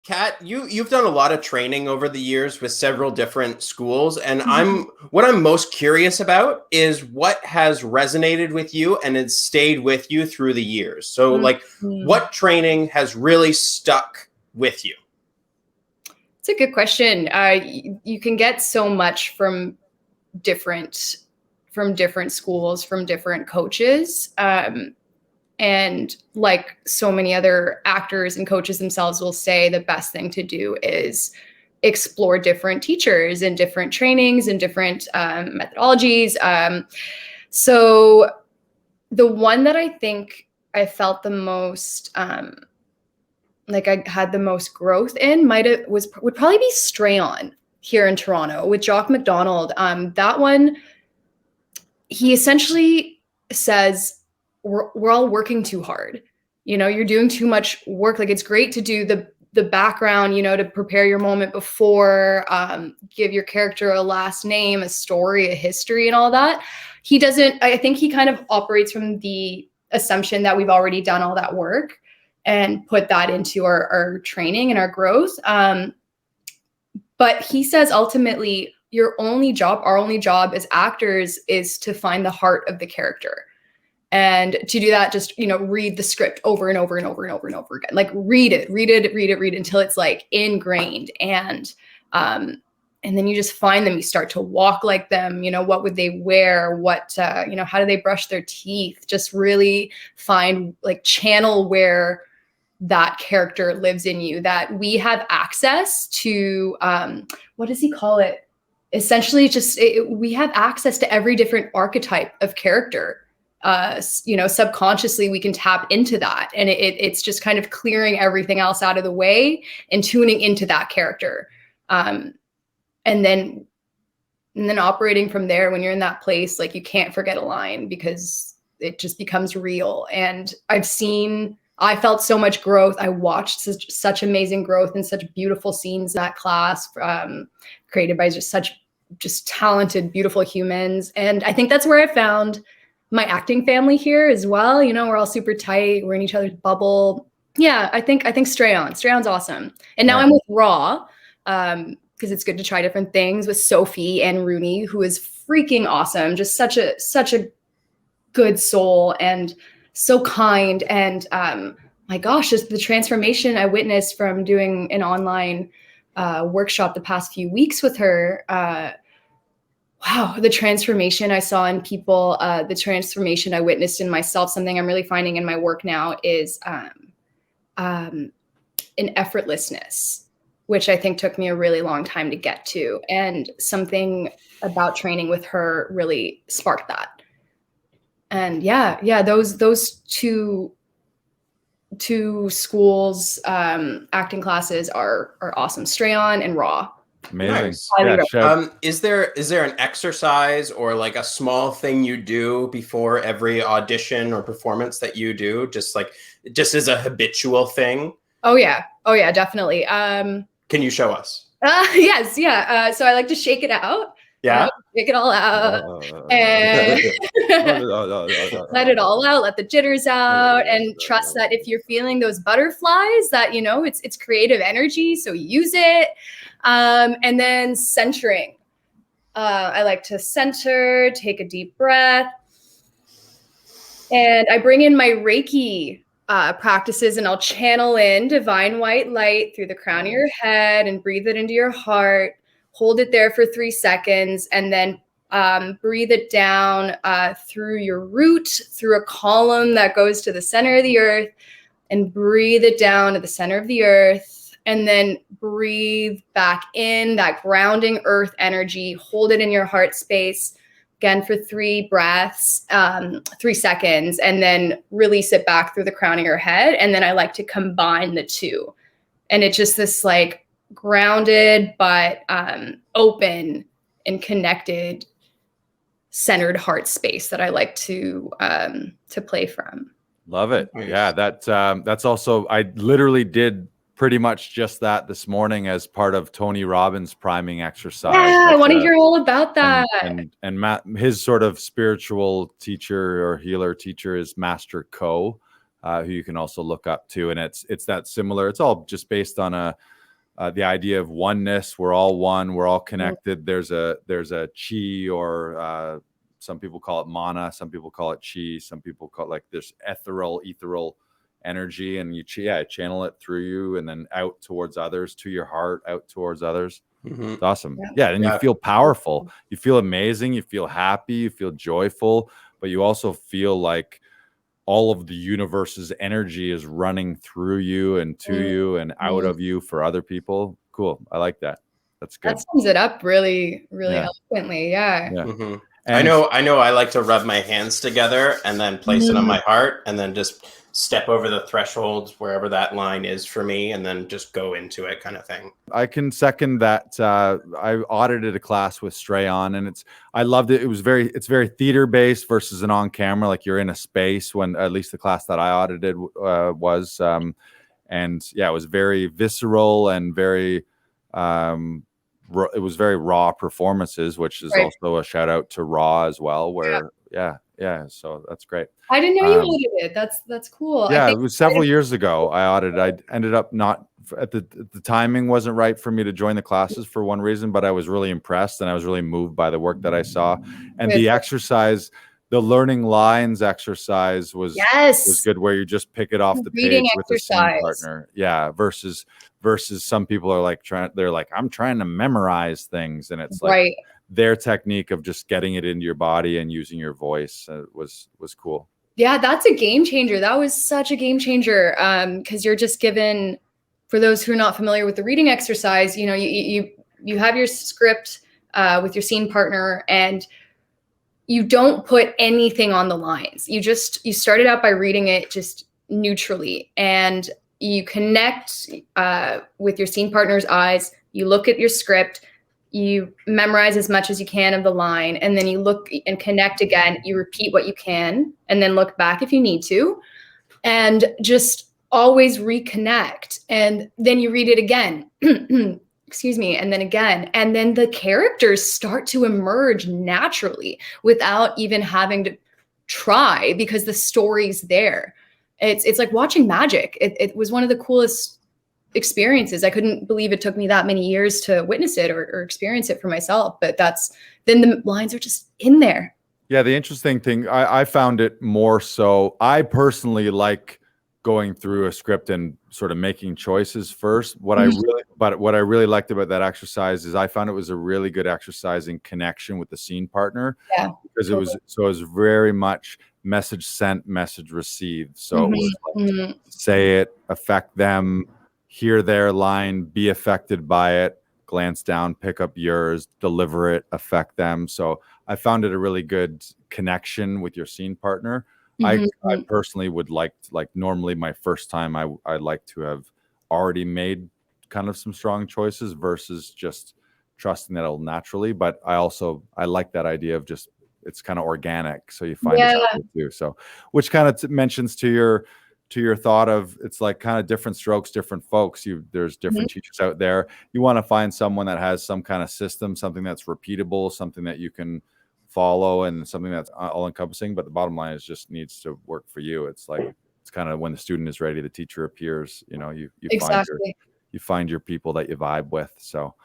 Kat, you've done a lot of training over the years with several different schools, and Mhm. what I'm most curious about is what has resonated with you and has stayed with you through the years. So, like, Mhm. what training has really stuck with you? It's a good question. You can get so much different from different schools, from different coaches. And like so many other actors and coaches themselves will say, the best thing to do is explore different teachers and different trainings and different methodologies. So the one that I think I felt the most like I had the most growth in would probably be Strayon here in Toronto with Jock McDonald. That one, he essentially says we're all working too hard. You know, you're doing too much work. Like, it's great to do the background, you know, to prepare your moment before, give your character a last name, a story, a history, and all that. He doesn't. I think he kind of operates from the assumption that we've already done all that work and put that into our training and our growth. But he says ultimately, our only job as actors is to find the heart of the character. And to do that, just, you know, read the script over and over and over and over and over again. Like, read it until it's like ingrained. And then you just find them, you start to walk like them. You know, what would they wear? You know, how do they brush their teeth? Just really find, like, channel where that character lives in you, that we have access to. What does he call it? Essentially, we have access to every different archetype of character. You know, subconsciously we can tap into that, and it's just kind of clearing everything else out of the way and tuning into that character. And then operating from there, when you're in that place, like, you can't forget a line because it just becomes real. And I felt so much growth. I watched such amazing growth and such beautiful scenes in that class, created by just talented, beautiful humans. And I think that's where I found my acting family here as well. You know, we're all super tight. We're in each other's bubble. Yeah, I think Strayon's awesome. And now I'm with Raw, because it's good to try different things, with Sophie and Rooney, who is freaking awesome. Just such a good soul and so kind. And my gosh, just the transformation I witnessed from doing an online workshop the past few weeks with her. Wow, the transformation I saw in people, the transformation I witnessed in myself. Something I'm really finding in my work now is an effortlessness, which I think took me a really long time to get to. And something about training with her really sparked that. And those two schools, acting classes are awesome. Strayon and Raw. Amazing. Nice. Is there an exercise or like a small thing you do before every audition or performance that you do, just as a habitual thing? Oh yeah, definitely. Can you show us? Yes, yeah. So I like to shake it out. Yeah. Shake it all out and let it all out, let the jitters out, and trust that if you're feeling those butterflies, that, you know, it's creative energy, so use it. And then centering. I like to center, take a deep breath, and I bring in my Reiki practices, and I'll channel in divine white light through the crown of your head and breathe it into your heart. Hold it there for 3 seconds, and then breathe it down through your root, through a column that goes to the center of the earth, and breathe it down to the center of the earth, and then breathe back in that grounding earth energy. Hold it in your heart space again for 3 breaths, 3 seconds, and then release it back through the crown of your head. And then I like to combine the two, and it's just this like grounded but open and connected, centered heart space that I like to play from. Love it. Yeah, that's also, I literally did pretty much just that this morning as part of Tony Robbins' priming exercise. Yeah, I want to hear all about that. And Matt, his sort of spiritual teacher or healer teacher is Master Ko. who you can also look up to. And it's that similar. It's all just based on the idea of oneness. We're all one. We're all connected. There's a chi, or some people call it mana. Some people call it chi. Some people call it like this ethereal energy, and you channel it through you and then out towards others, to your heart, out towards others. It's awesome. And you feel powerful. You feel amazing. You feel happy. You feel joyful, but you also feel like all of the universe's energy is running through you and to you and out of you for other people. Cool. I like that. That's good. That sums it up really, really eloquently. Yeah. I know I like to rub my hands together and then place it on my heart and then just step over the thresholds wherever that line is for me and then just go into it, kind of thing. I can second that. I audited a class with Strayon, and I loved it. It's very theater based versus an on camera, like you're in a space, when at least the class that I audited was, and yeah, it was very visceral and very it was very raw performances, which is also a shout out to Raw as well, where so that's great. I didn't know you audited. That's cool. Yeah, it was several years ago I audited. I ended up not at the timing wasn't right for me to join the classes for one reason, but I was really impressed and I was really moved by the work that I saw. And the exercise, the learning lines exercise was good, where you just pick it off the page with the scene partner. Yeah, versus some people are like I'm trying to memorize things, and it's like their technique of just getting it into your body and using your voice was cool. Yeah, that's a game changer. That was such a game changer, because you're just given, for those who are not familiar with the reading exercise, you know, you have your script with your scene partner, and you don't put anything on the lines. You started out by reading it just neutrally, and you connect with your scene partner's eyes. You look at your script, you memorize as much as you can of the line, and then you look and connect again. You repeat what you can, and then look back if you need to, and just always reconnect. And then you read it again, excuse me, and then again. And then the characters start to emerge naturally without even having to try, because the story's there. It's like watching magic. It was one of the coolest experiences. I couldn't believe it took me that many years to witness it or experience it for myself. But then the lines are just in there. Yeah, the interesting thing, I found it more so, I personally like going through a script and sort of making choices first. What I really liked about that exercise is I found it was a really good exercise in connection with the scene partner. Yeah, because it was very much message sent, message received. So it was like, say it, affect them, hear their line, be affected by it, glance down, pick up yours, deliver it, affect them. So I found it a really good connection with your scene partner. I personally would like normally my first time, I like to have already made kind of some strong choices versus just trusting that it'll naturally. But I like that idea of just, it's kind of organic. So you find it too. So, which kind of mentions to your thought of, it's like kind of different strokes, different folks. There's different teachers out there. You want to find someone that has some kind of system, something that's repeatable, something that you can follow, and something that's all encompassing. But the bottom line is just needs to work for you. It's like, it's kind of when the student is ready, the teacher appears. You know, you find your people that you vibe with. So